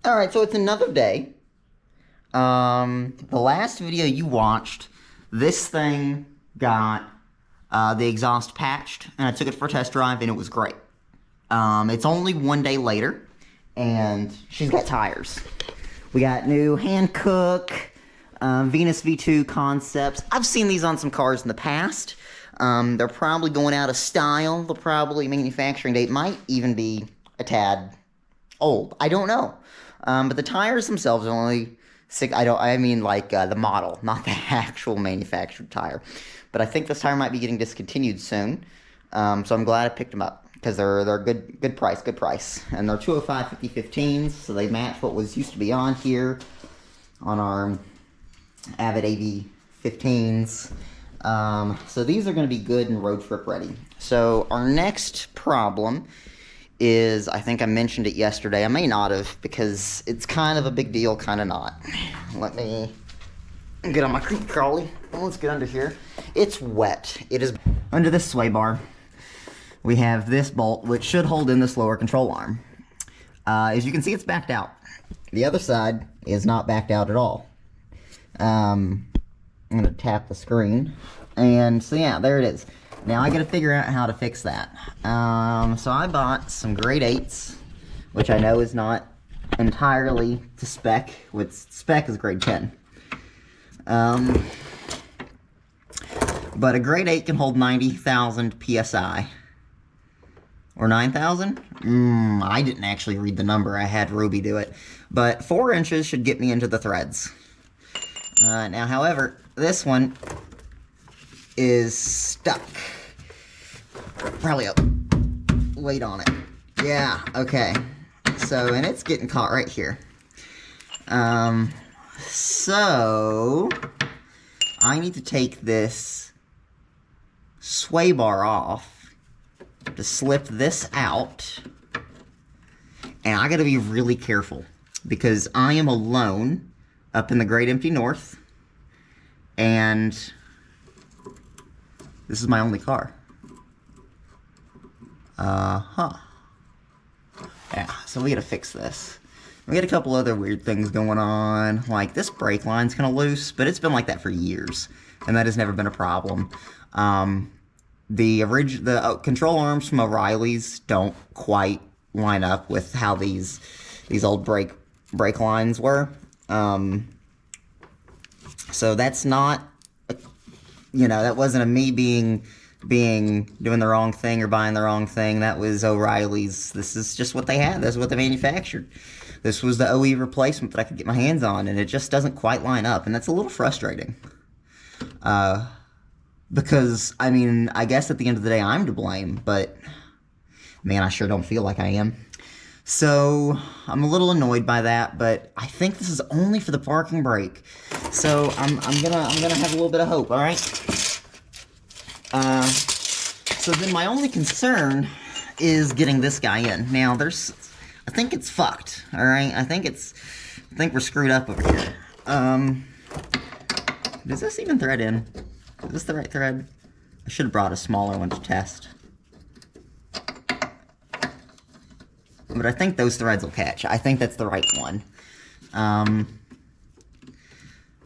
Alright, so it's another day. The last video you watched, this thing got the exhaust patched, and I took it for a test drive, and it was great. It's only one day later, and she's got tires. We got new Hankook, Venus V2 concepts. I've seen these on some cars in the past. They're probably going out of style. They'll probably, manufacturing date might even be a tad old. I don't know. But the tires themselves are only six. I mean like the model, not the actual manufactured tire. But I think this tire might be getting discontinued soon. So I'm glad I picked them up because they're good price, and they're 205 5015s, so they match what was used to be on here on our Avid AV 15s. So these are going to be good and road trip ready. So our next problem is, I think I mentioned it yesterday. I may not have, because it's kind of a big deal, kind of not. Let me get on my creep trolley. Let's get under here. It's wet. It is under this sway bar. We have this bolt, which should hold in this lower control arm. As you can see, it's backed out. The other side is not backed out at all. I'm going to tap the screen. And so yeah, there it is. Now I got to figure out how to fix that. So I bought some grade 8s, which I know is not entirely to spec. With spec is grade 10. But a grade 8 can hold 90,000 PSI. Or 9,000? I didn't actually read the number. I had Ruby do it. But 4 inches should get me into the threads. Now, however, this one is stuck. Probably a weight on it. Yeah, okay. So, and it's getting caught right here. So I need to take this sway bar off to slip this out, and I gotta be really careful because I am alone up in the great empty north, and this is my only car. Yeah, so we gotta fix this. We got a couple other weird things going on, like this brake line's kind of loose, but it's been like that for years, and that has never been a problem. The control arms from O'Reilly's don't quite line up with how these old brake lines were. So that's not, that wasn't a me doing the wrong thing or buying the wrong thing. That was O'Reilly's. This is just what they had. That's what they manufactured. This was the OE replacement that I could get my hands on, and it just doesn't quite line up, and that's a little frustrating. Because, I mean, I guess at the end of the day, I'm to blame, but, man, I sure don't feel like I am. So, I'm a little annoyed by that, but I think this is only for the parking brake. So, I'm gonna have a little bit of hope, alright? So then my only concern is getting this guy in. Now, I think it's fucked, alright? I think we're screwed up over here. Does this even thread in? Is this the right thread? I should have brought a smaller one to test. But I think those threads will catch. I think that's the right one.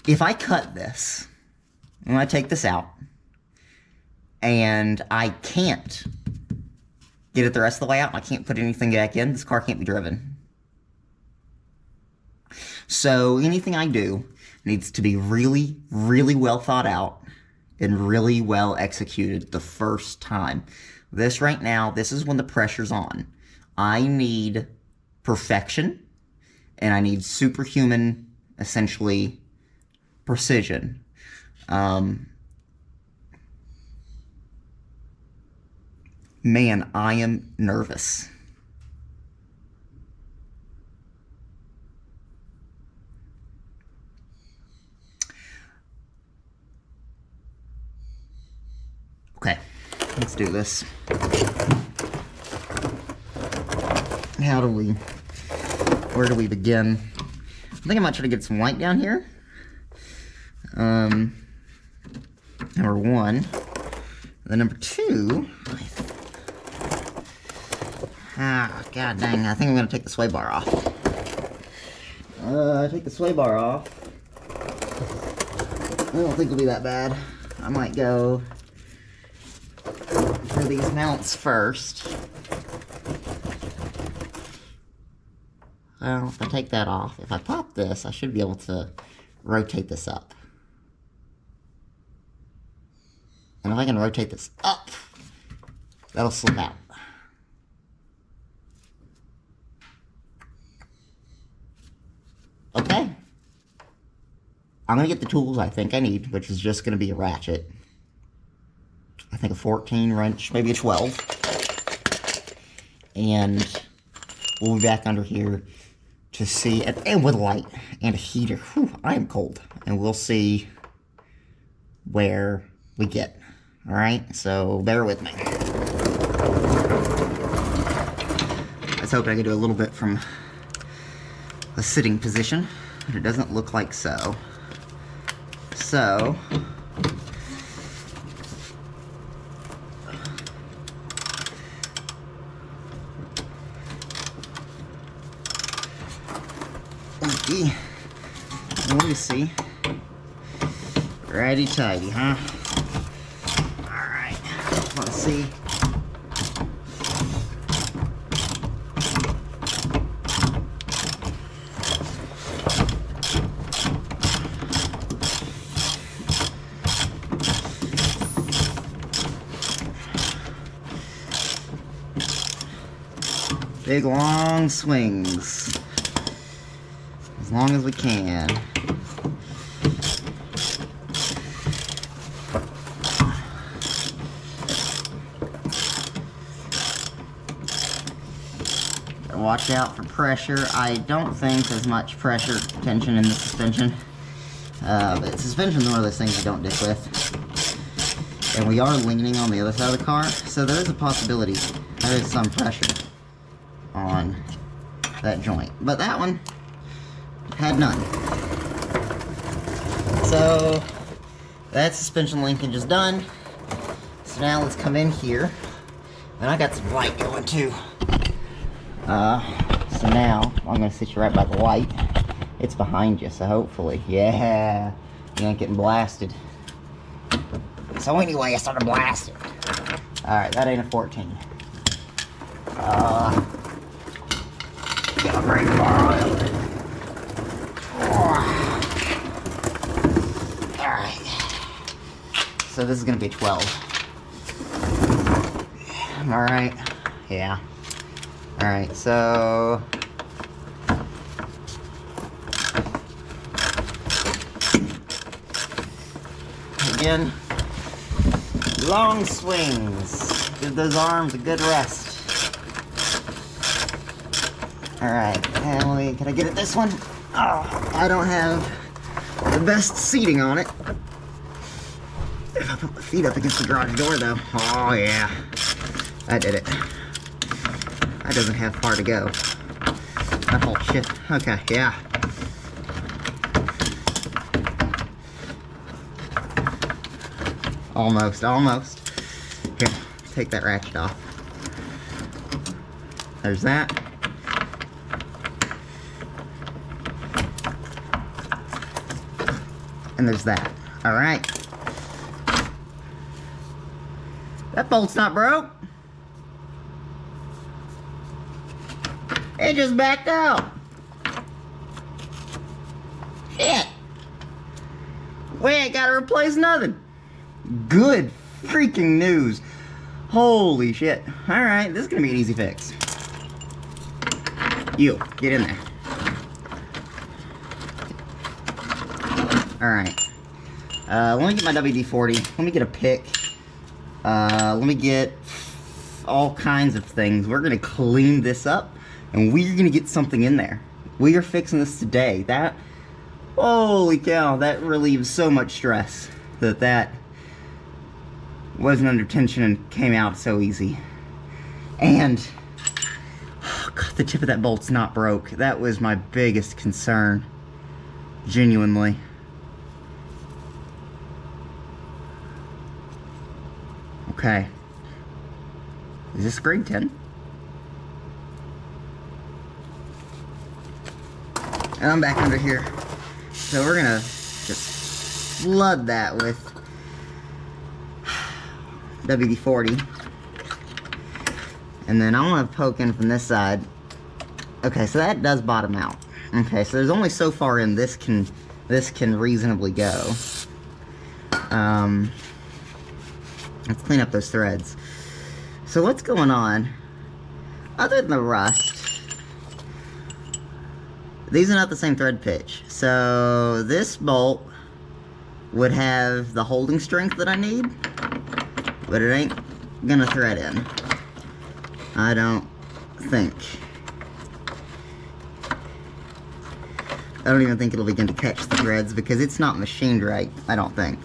If I cut this, and I take this out, and I can't get it the rest of the way out, and I can't put anything back in, this car can't be driven. So anything I do needs to be really, really well thought out and really well executed the first time. This right now, this is when the pressure's on. I need perfection, and I need superhuman, essentially, precision. Man, I am nervous. Okay, let's do this. Where do we begin? I think I might try to get some light down here. Number one. Then number two. God dang, I think I'm going to take the sway bar off. Take the sway bar off. I don't think it'll be that bad. I might go for these mounts first. Well, if I take that off, if I pop this, I should be able to rotate this up. And if I can rotate this up, that'll slip out. Okay. I'm going to get the tools I think I need, which is just going to be a ratchet. I think a 14 wrench, maybe a 12. And we'll be back under here to see, and with a light and a heater. Whew, I am cold. And we'll see where we get. Alright, so bear with me. I was hoping I could do a little bit from a sitting position, but it doesn't look like so. So, okay, let me see. Righty tighty, huh? Alright, let's see. Big long swings, as long as we can. Gotta watch out for pressure. I don't think there's much pressure tension in the suspension, but suspension's one of those things you don't dick with. And we are leaning on the other side of the car, so there is a possibility there is some pressure on that joint, but that one had none. So that suspension linkage is done. So now let's come in here, and I got some light going too. So now I'm gonna sit you right by the light. It's behind you, so hopefully, yeah, you ain't getting blasted. So anyway, I started blasting. All right, that ain't a 14. Get a brake bar oil. Alright. So this is going to be a 12. Alright. Yeah. Alright, so... Again, long swings. Give those arms a good rest. Alright, and can I get it this one? Oh, I don't have the best seating on it. If I put my feet up against the garage door though, oh yeah, I did it. That doesn't have far to go. Oh shit, okay, yeah. Almost, almost. Here, take that ratchet off. There's that. And there's that. Alright. That bolt's not broke. It just backed out. Shit. We ain't gotta replace nothing. Good freaking news. Holy shit. Alright, this is gonna be an easy fix. You, get in there. Alright. Let me get my WD-40. Let me get a pick. Let me get all kinds of things. We're gonna clean this up, and we're gonna get something in there. We are fixing this today. That, holy cow, that relieves so much stress. That wasn't under tension and came out so easy. And, oh God, the tip of that bolt's not broke. That was my biggest concern. Genuinely. Okay. Is this grade 10? And I'm back under here. So we're gonna just flood that with WD-40. And then I want to poke in from this side. Okay, so that does bottom out. Okay, so there's only so far in this can reasonably go. Let's clean up those threads. So what's going on? Other than the rust, these are not the same thread pitch. So this bolt would have the holding strength that I need, but it ain't gonna thread in. I don't think. I don't even think it'll begin to catch the threads because it's not machined right, I don't think.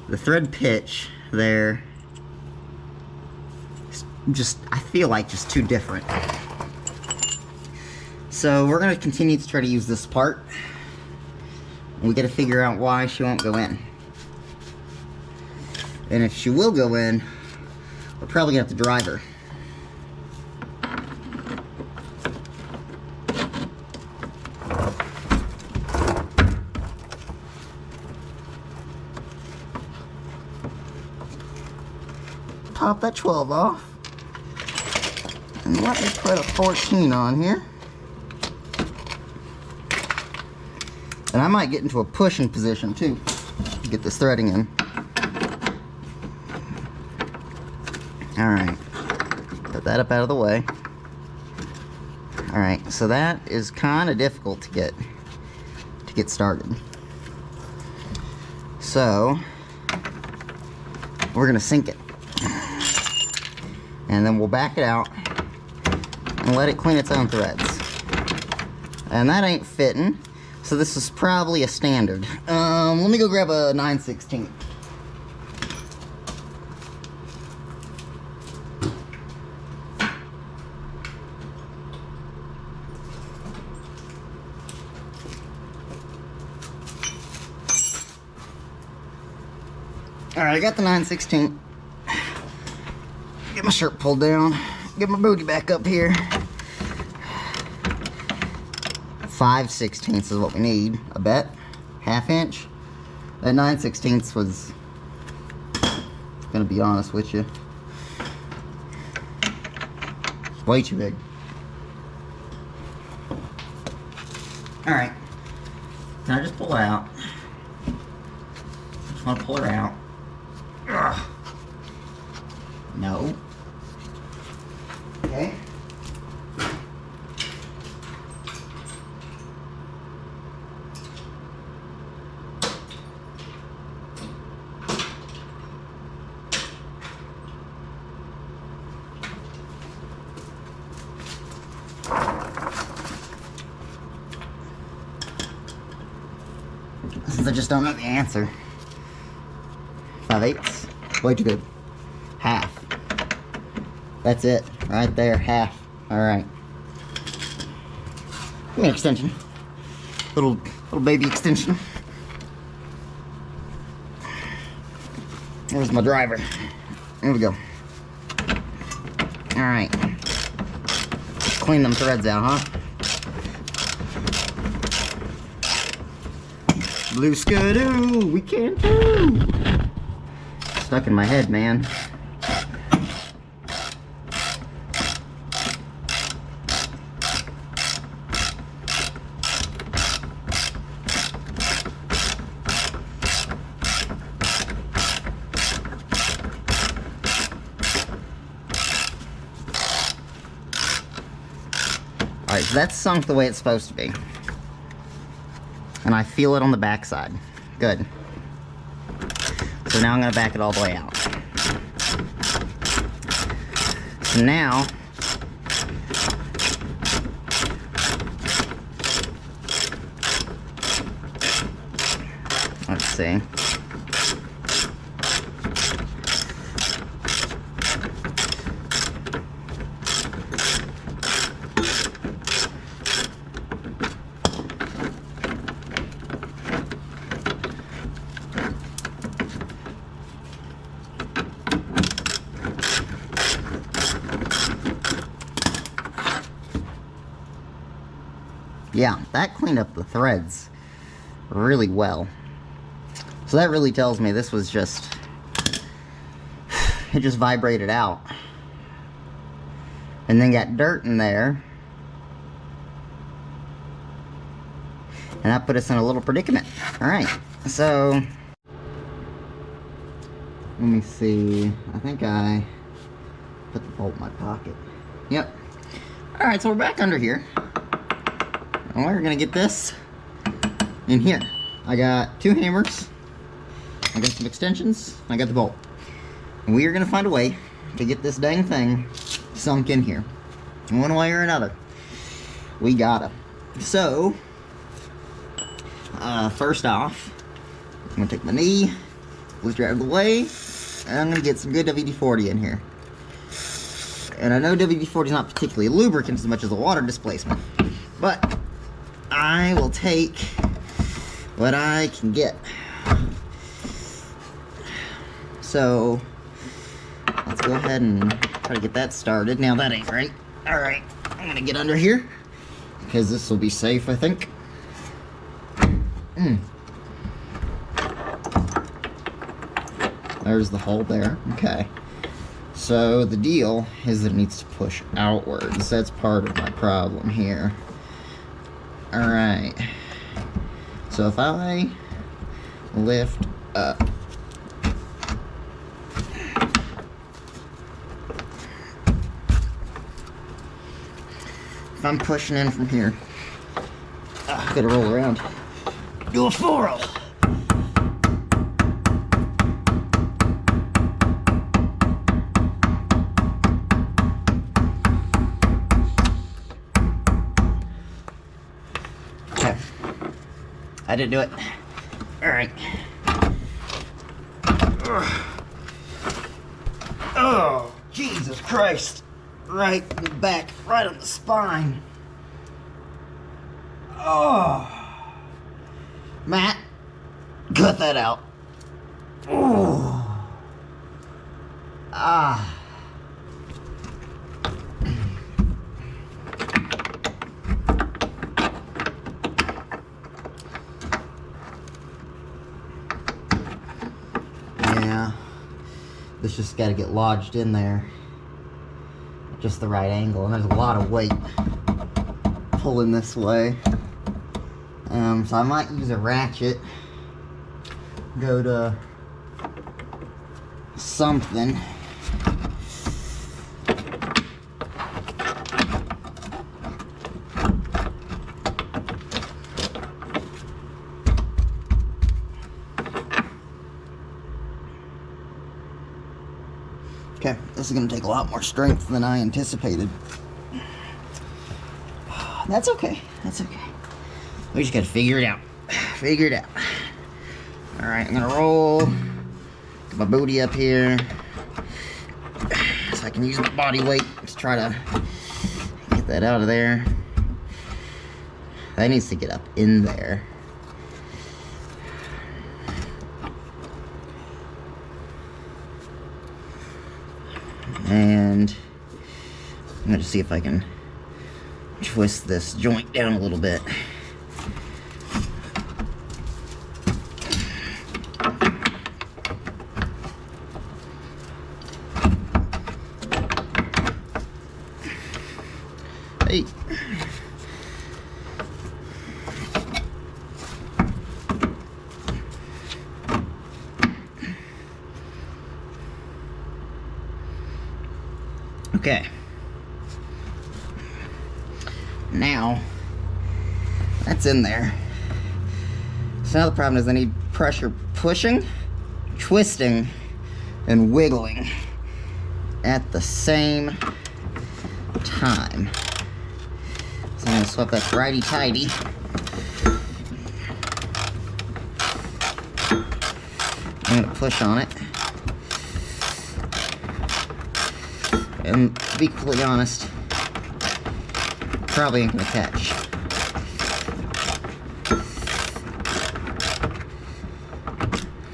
The thread pitch there, just, I feel like just too different. So we're gonna continue to try to use this part. We gotta figure out why she won't go in. And if she will go in, we're probably gonna have to drive her. Pop that 12 off. And let me put a 14 on here. And I might get into a pushing position too to get this threading in. Alright. Put that up out of the way. Alright, so that is kind of difficult to get started. So we're gonna sink it. And then we'll back it out and let it clean its own threads. And that ain't fitting, so this is probably a standard. Let me go grab a 9/16. Alright, I got the 9/16. Get my shirt pulled down. Get my booty back up here. 5/16 is what we need, I bet. Half inch. That 9/16 was, gonna be honest with you, way too big. Alright. Can I just pull her out? I just want to pull her out. Ugh. No. Okay. Since I just don't know the answer. 5/8. Way too good. Half. That's it, right there, half. All right. Give me an extension. Little baby extension. Where's my driver? Here we go. All right. Clean them threads out, huh? Blue skidoo, we can do. Stuck in my head, man. Alright, so that's sunk the way it's supposed to be. And I feel it on the back side. Good. So now I'm going to back it all the way out. So now, let's see. Yeah, that cleaned up the threads really well. So that really tells me this was just, it just vibrated out. And then got dirt in there. And that put us in a little predicament. Alright, so let me see. I think I put the bolt in my pocket. Yep. Alright, so we're back under here. And we're gonna get this in here. I got 2 hammers. I got some extensions. I got the bolt. And we are gonna find a way to get this dang thing sunk in here. In one way or another. We gotta. So, first off, I'm gonna take my knee, lift it out of the way, and I'm gonna get some good WD-40 in here. And I know WD-40 is not particularly lubricant as much as a water displacement, but I will take what I can get. So, let's go ahead and try to get that started. Now that ain't right. Alright, I'm gonna get under here, because this will be safe, I think. There's the hole there. Okay. So the deal is that it needs to push outwards. That's part of my problem here. Alright. So if I lift up. If I'm pushing in from here. Gotta roll around. Do a 4-roll. Okay. I didn't do it. Alright. Oh, Jesus Christ. Right in the back, right on the spine. Oh. Matt, cut that out. Oh. Ah. Yeah. This just got to get lodged in there. Just the right angle, and there's a lot of weight pulling this way. So I might use a ratchet, go to something. Okay, this is going to take a lot more strength than I anticipated. That's okay, that's okay. We just gotta figure it out. Figure it out. Alright, I'm gonna roll. Get my booty up here. So I can use my body weight to try to get that out of there. That needs to get up in there. And I'm gonna see if I can twist this joint down a little bit. Hey. Okay. Now, that's in there. So now the problem is I need pressure pushing, twisting, and wiggling at the same time. So I'm going to swap that righty-tighty. I'm going to push on it. And to be completely honest, probably ain't gonna catch.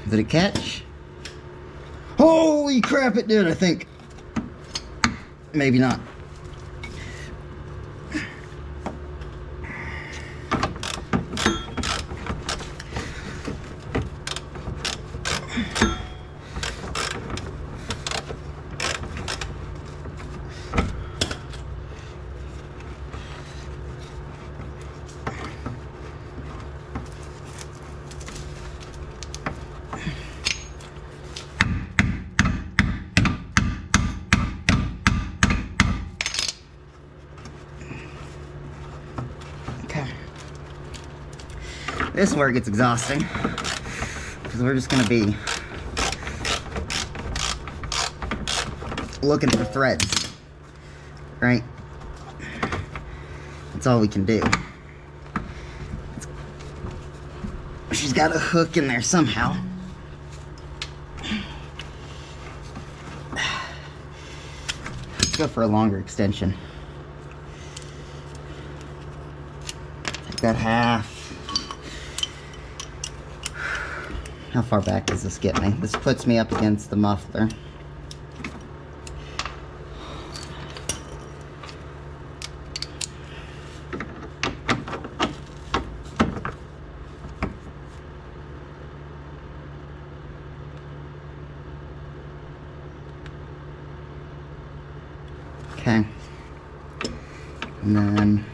Did it catch? Holy crap, it did, I think. Maybe not. This is where it gets exhausting, because we're just gonna be looking for threads, right? That's all we can do. She's got a hook in there somehow. Let's go for a longer extension. Take that half. How far back does this get me? This puts me up against the muffler. Okay, and then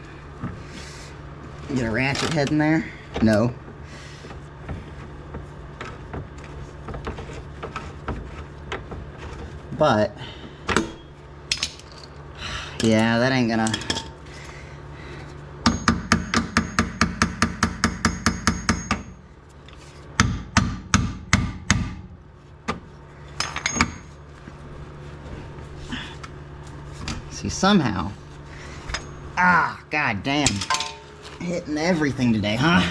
get a ratchet head in there. No. But yeah, that ain't gonna. See, somehow, god damn, hitting everything today, huh?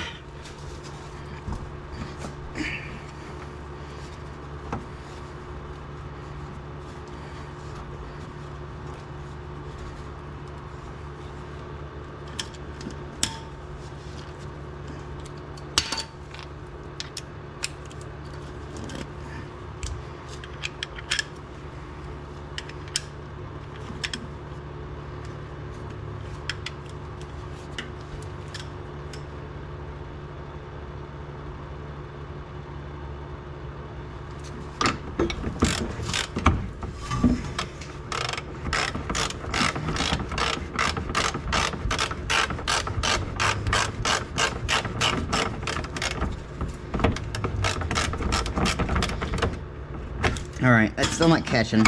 Alright, that's still not catching.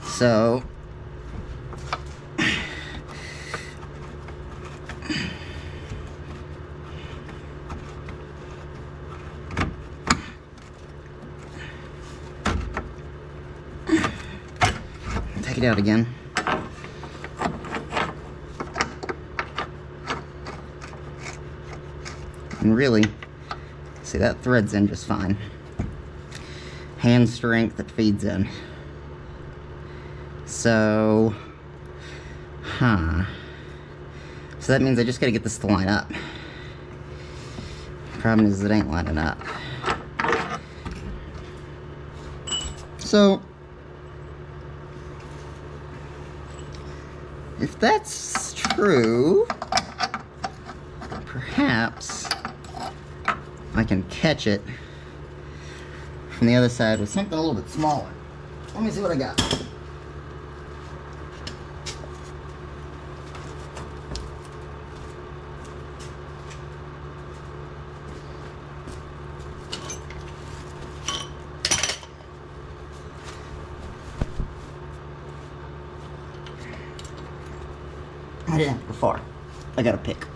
So take it out again. And really, see, that threads in just fine. Hand strength that feeds in. So, so that means I just gotta get this to line up. Problem is it ain't lining up. So, if that's true, perhaps I can catch it from the other side with something a little bit smaller. Let me see what I got. I didn't have to go far. I got a pick.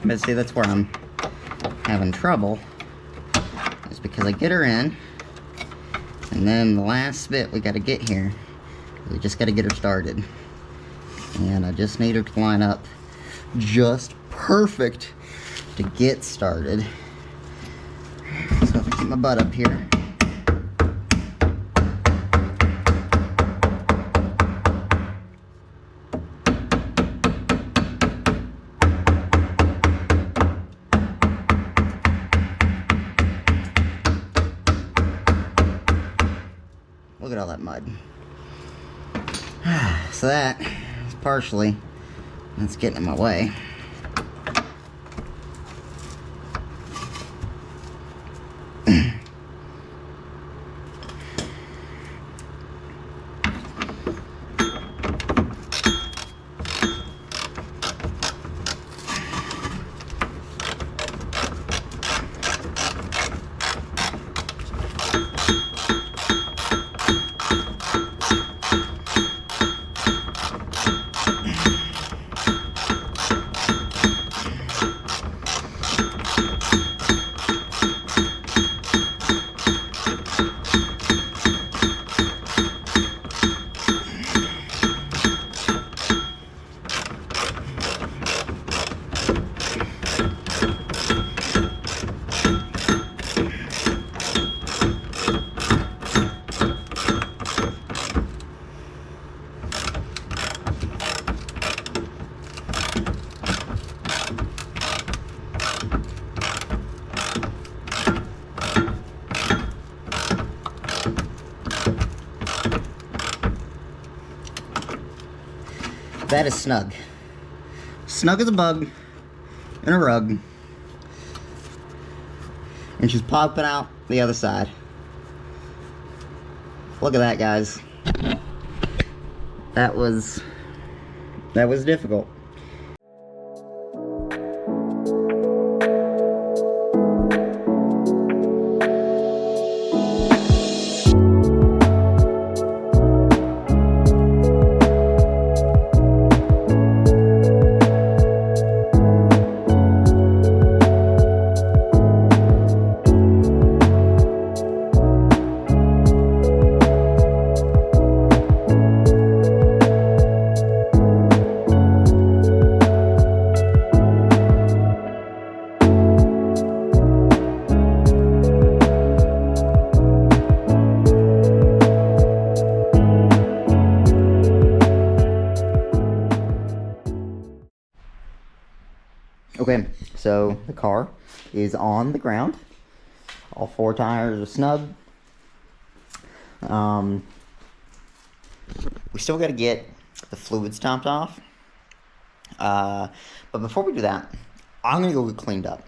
But see, that's where I'm having trouble, is because I get her in, and then the last bit we got to get here, we just got to get her started. And I just need her to line up just perfect to get started. So if I keep my butt up here. Look at all that mud. So that is partially, that's getting in my way. That is snug. Snug as a bug in a rug. And she's popping out the other side. Look at that, guys. That was difficult. Okay, so the car is on the ground. All 4 tires are snug. We still got to get the fluids topped off. But before we do that, I'm going to go get cleaned up.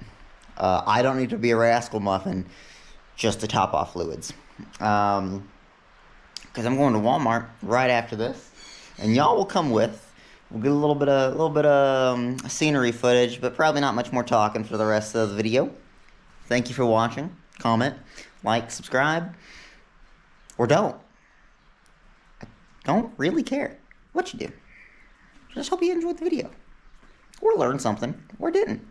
I don't need to be a rascal muffin just to top off fluids. Because I'm going to Walmart right after this. And y'all will come with. We'll get a little bit of scenery footage, but probably not much more talking for the rest of the video. Thank you for watching. Comment, like, subscribe, or don't. I don't really care what you do. Just hope you enjoyed the video, or learned something, or didn't.